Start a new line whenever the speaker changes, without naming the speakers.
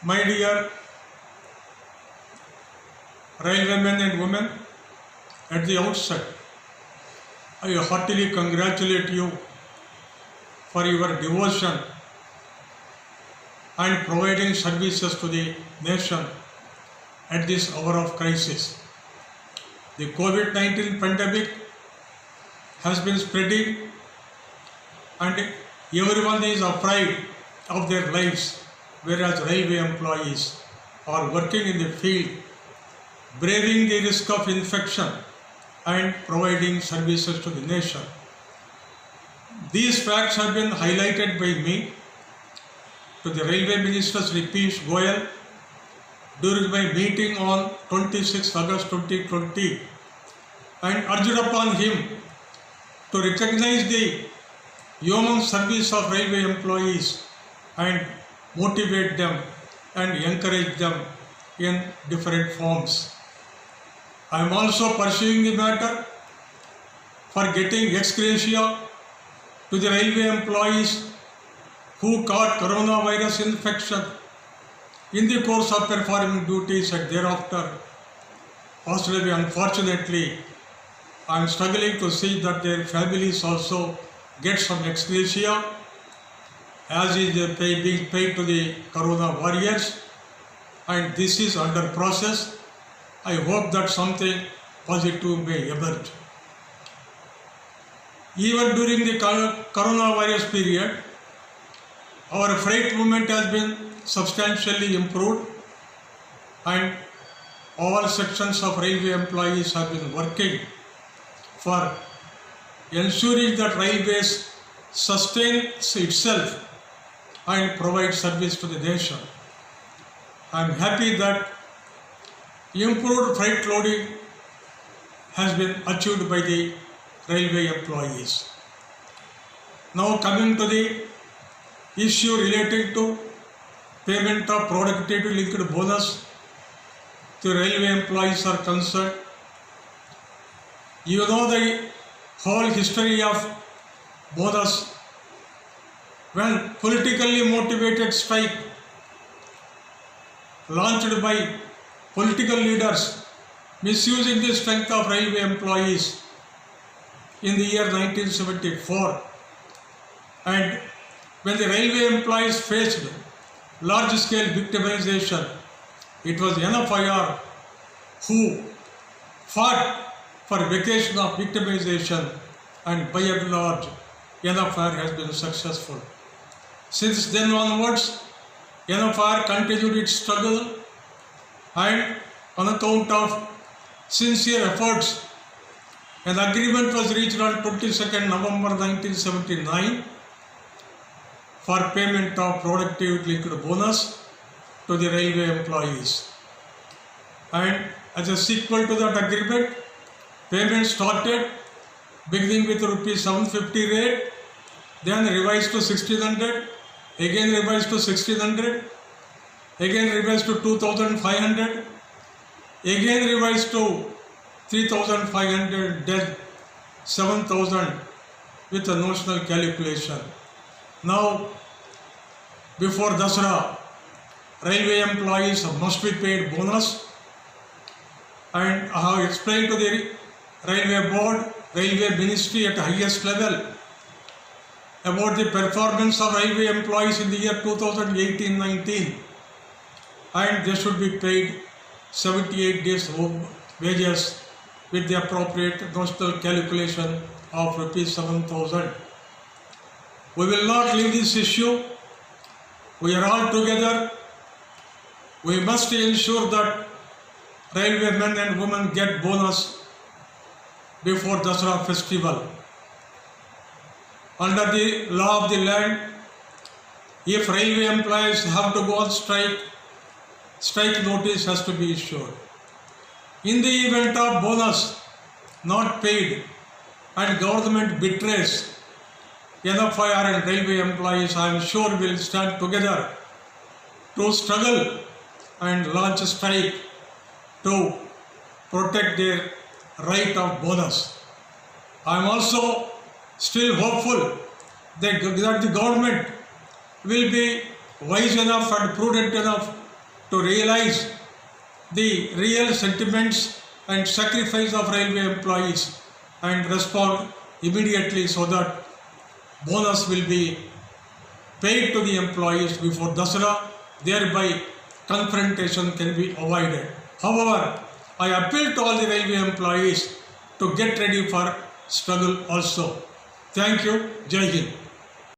My dear railwaymen and women, at the outset, I heartily congratulate you for your devotion and providing services to the nation at this hour of crisis. The COVID-19 pandemic has been spreading and everyone is afraid of their lives, whereas railway employees are working in the field, braving the risk of infection and providing services to the nation. These facts have been highlighted by me to the Railway Minister Shri Piyush Goyal during my meeting on 26 August 2020 and urged upon him to recognize the human service of railway employees and motivate them and encourage them in different forms. I am also pursuing the matter for getting ex gratia to the railway employees who caught coronavirus infection in the course of performing duties and thereafter passed away. Unfortunately, I am struggling to see that their families also get some ex gratia as is being paid to the corona warriors, and this is under process. I hope that something positive may emerge. Even during the coronavirus period, our freight movement has been substantially improved and all sections of railway employees have been working for ensuring that railways sustains itself and provide service to the nation. I am happy that improved freight loading has been achieved by the railway employees. Now coming to the issue relating to payment of productivity linked bonus to railway employees are concerned. You know the whole history of bonus. When politically motivated strike launched by political leaders misusing the strength of railway employees in the year 1974, and when the railway employees faced large-scale victimization, it was NFIR who fought for vacation of victimization, and by and large, NFIR has been successful. Since then onwards, NFIR continued its struggle, and on account of sincere efforts, an agreement was reached on 22nd November 1979 for payment of productivity linked bonus to the railway employees. And as a sequel to that agreement, payment started beginning with rupees 750 rate, then revised to 1600, again revised to 1600, again revised to 2500, again revised to 3500, then 7000 with a notional calculation. Now, before Dasara, railway employees must be paid bonus, and I have explained to the railway board, railway ministry at highest level about the performance of railway employees in the year 2018-19, and they should be paid 78 days wages with the appropriate notional calculation of rupees 7,000. We will not leave this issue. We are all together. We must ensure that railway men and women get bonus before Dasara festival. Under the law of the land, if railway employees have to go on strike, strike notice has to be issued. In the event of bonus not paid and government betrays NFIR and railway employees, I am sure will stand together to struggle and launch a strike to protect their right of bonus. I am also still hopeful that the government will be wise enough and prudent enough to realize the real sentiments and sacrifice of railway employees and respond immediately so that bonus will be paid to the employees before Dasara, thereby confrontation can be avoided. However, I appeal to all the railway employees to get ready for struggle also. Thank you. Jai Hind.